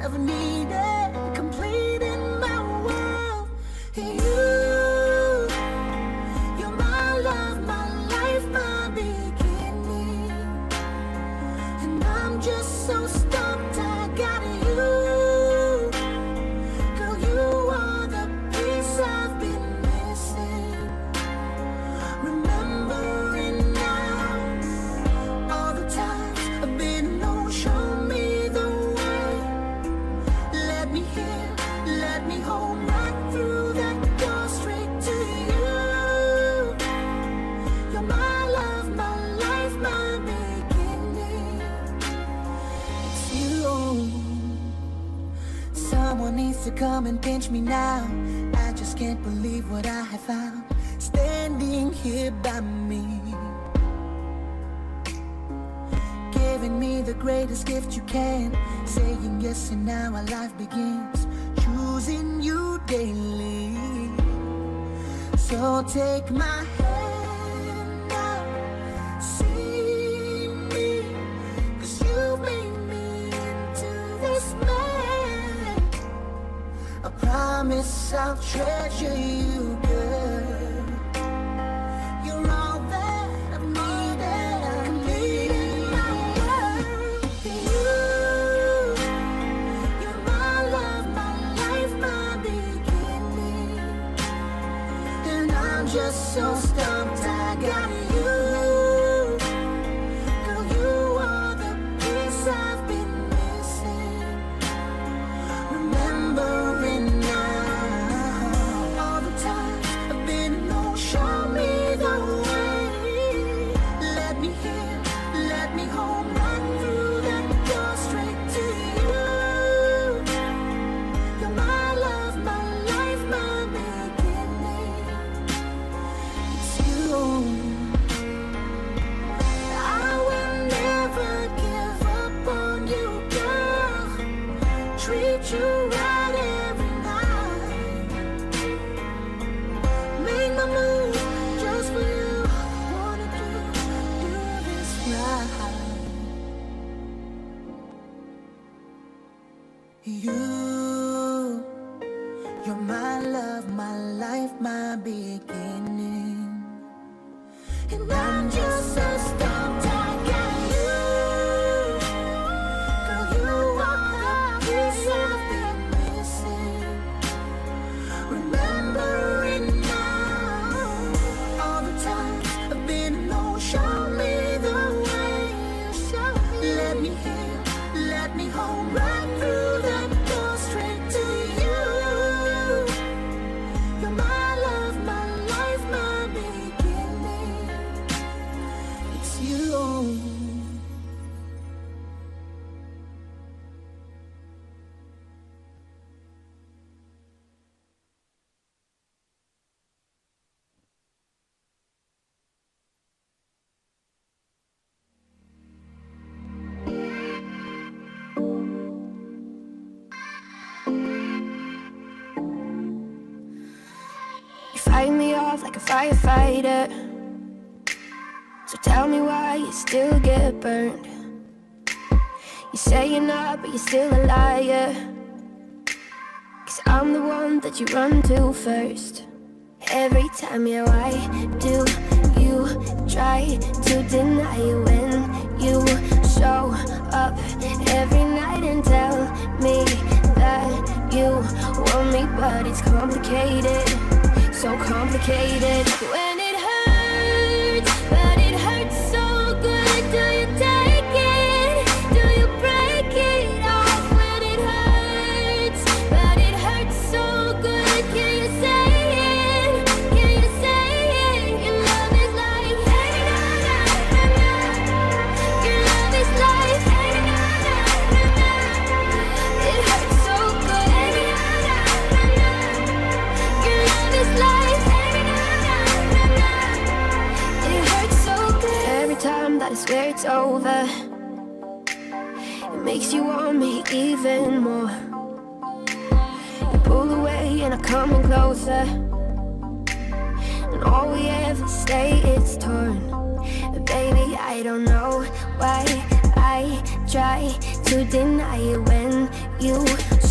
ever needed, complete in my world. You're my love, my life, my beginning. And I'm just so stumped, I got you. Girl, you are the piece I've been missing. Remembering now all the times I've been no, show me the way. Let me hear, let me hold right through that door straight to you. You're my love, my life, my beginning. It's you. Someone needs to come and pinch me now. I just can't believe what I have found, standing here by me, giving me the greatest gift you can, saying yes and now our life begins, choosing you daily. So take my hand now, see me, 'cause you made me into this man. I promise I'll treasure you, girl. You're all that I've needed, completing my world. You're my love, my life, my beginning. And I'm just so stumped, I got you. Girl, you are the piece I've been missing. Remembering now all the times I've been no, show me the way. Let me hear, let me hold right through that door straight to you. You're my love, my life, my beginning. It's you. I will never give up on you, girl. Treat you right every night. Make my move just for you. Wanna do this right. You're my love, my life, my beginning. And I'm just so stumped, I got you. Girl, you are the piece I've been missing. Remembering now all the times I've been no, show me the way. Let me hear, let me hold right through that door straight to you. You're my love, my life, my beginning. It's you. You fight me off like a firefighter, so tell me why you still get burned. You say you're not, but you're still a liar, 'cause I'm the one that you run to first. Every time, yeah, why do you try to deny it when you show up every night and tell me that you want me? But it's complicated, so complicated. When it hurts, but it hurts so good. Do you take it? Do you break it off? When it hurts, but it hurts so good. Can you say it? Can you say it? Your love is like, hey, na, na, na, na. Your love is like, hey, na, na, na, na. It hurts so good. Hey, na, na, na, na. Your love is like, hey, na, na, na, na. It hurts so good. Every time that I swear it's over, it makes you want me even more. You pull away and I come in closer, and all we ever stay is torn. But baby, I don't know why I I try to deny it when you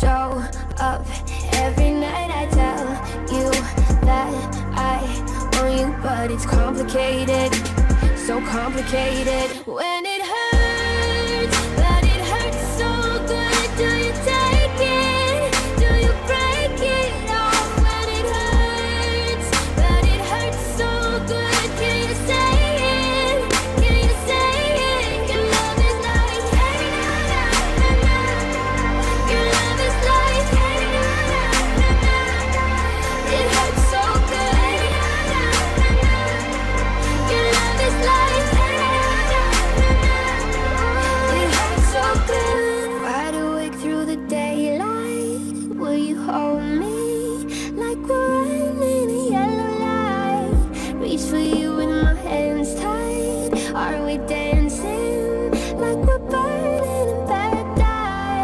show up. Every night I tell you that I want you, but it's complicated, so complicated. When it hurts, but it hurts so good. Do you take it? Do you break it off? When it hurts, but it hurts so good. Can you say it? Can you say it? Your love is like hey na na na na. Your love is like hey na na na na. It hurts so good. Hey na na na na. Your love is like hey na na na na. It hurts so good. Wide awake through the daylight. Will you hold me like we're running a yellow light? Reach for you with my hands tied. Are we dancing like we're burning in paradise?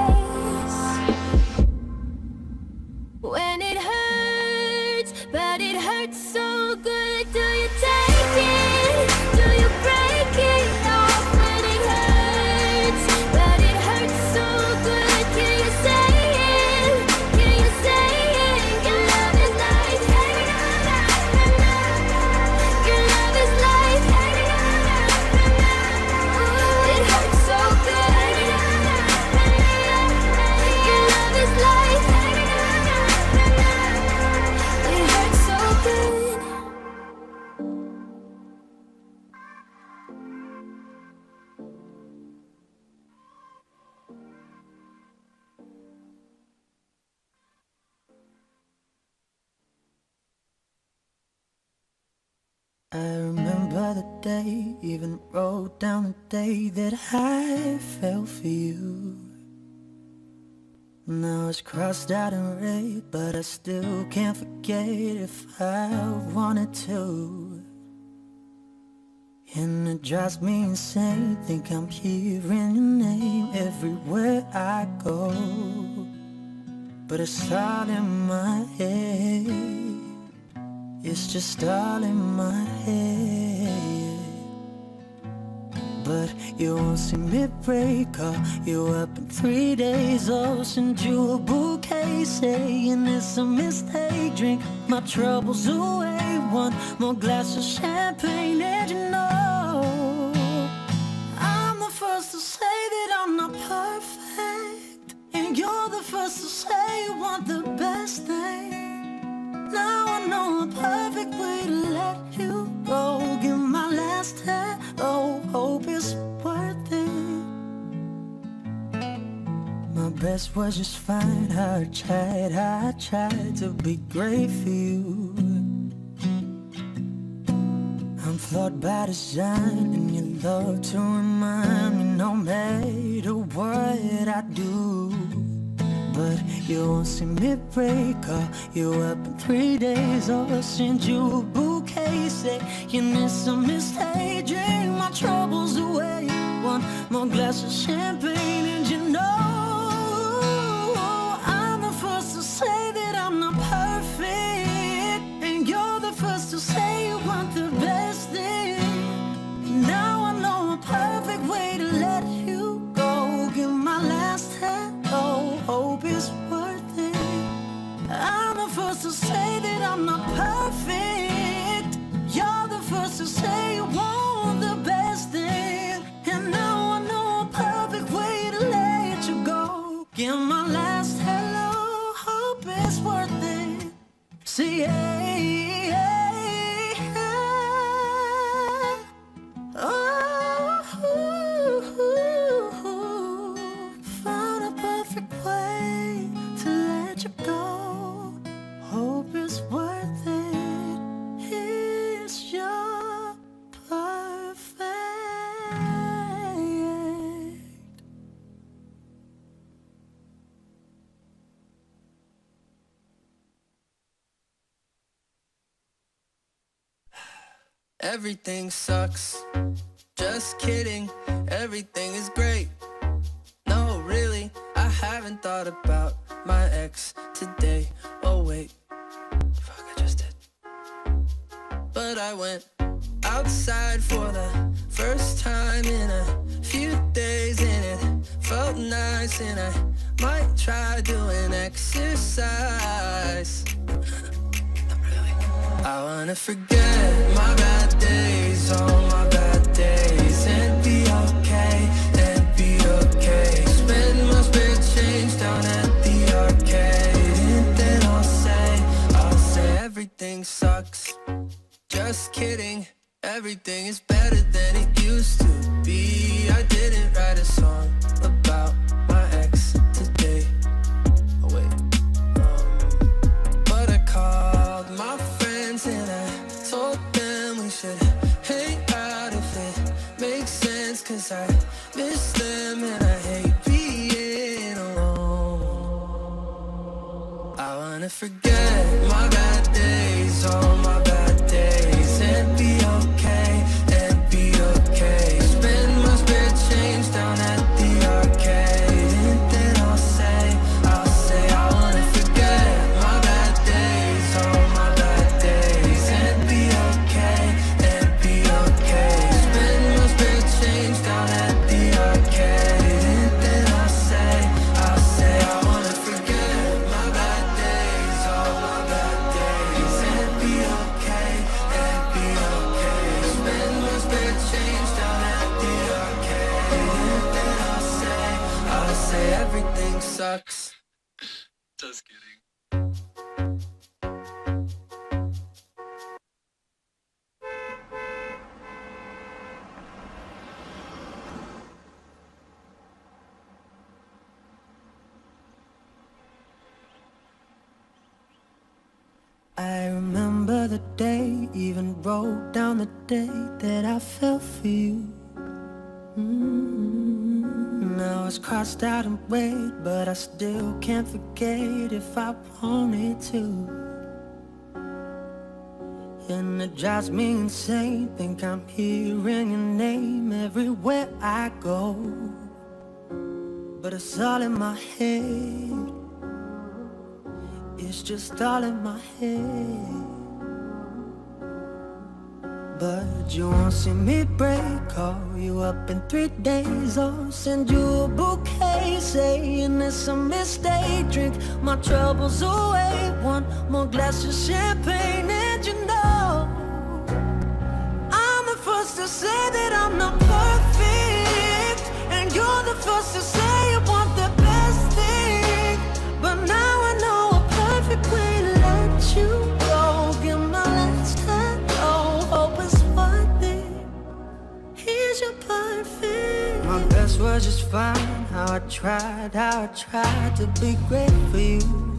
When it hurts, but it hurts so good. Do you take it? Do you break it off? When it hurts, but it hurts so good. Can you say it? Can you say it? Your love is like hey na na na na. Your love is like hey na na na na. It hurts so good. Your love is like hey na na na na. It hurts so good. I remember the day, even wrote down the day that I fell for you. Now it's crossed out in red, but I still can't forget if I wanted to. And it drives me insane, think I'm hearing your name everywhere I go. But it's all in my head. It's just all in my head. But you won't see me break. Call you up in 3 days. I'll send you a bouquet saying it's a mistake. Drink my troubles away. One more glass of champagne. And you know I'm the first to say that I'm not perfect, and you're the first to say you want the best thing. Now I know a perfect way to let you go. Give my last hello, hope it's worth it. My best was just fine. I tried to be great for you. I'm flawed by design, and you love to remind me no matter what I do. But you won't see me break. Call you up in 3 days. I'll send you a bouquet saying it's a mistake. Drink my troubles away. One more glass of champagne. And you know I'm the first to say that I'm not perfect, and you're the first to say you want the best thing. Now I know a perfect way to let you go. Give my last hello, hope it's worth it. I'm the first to say that I'm not perfect. You're the first to say you want the best thing. And now I know a perfect way to let you go. Give my last hello, hope it's worth it. See, found a perfect way to let you go. Hope it's worth it. It's your perfect. Everything sucks. Just kidding. Everything is great. No, really, I haven't thought about my ex today. Oh wait, fuck, I just did. But I went outside for the first time in a few days, nights and I might try doing exercise. Not really. I wanna forget my bad days, all my bad days, and be okay, spend my spare change down at the arcade, and then I'll say everything sucks. Just kidding, everything is better than it used to be. I didn't write a song about my ex today. Oh wait, but I called my friends and I told them we should hang out if it makes sense, cause I miss them and I hate being alone. I wanna forget my bad days, all my bad days, and be okay, spend my spare change down at the arcade, and then I'll say I wanna forget my bad days, all my bad days, and be okay, spend my spare change down at the arcade, and then I'll say I wanna forget my bad days, all my bad days, and be okay, spend my spare change down at the arcade, and then I'll say everything sucks. Just kidding. I remember the day, even wrote down the day that I fell for you. Now it's crossed out in red, but I still can't forget if I wanted to. And it drives me insane, think I'm hearing your name everywhere I go. But it's all in my head, it's just all in my head. But you won't see me break, call you up in 3 days, or send you a bouquet saying it's a mistake. Drink my troubles away, one more glass of champagne, and you know I'm the first to say that I'm not perfect, and you're the first to say you want the best thing. But now I know a perfect way to let you go. Give my last hello, hope it's worth it. Here's your perfect. My best was just fine. How I tried to be great for you.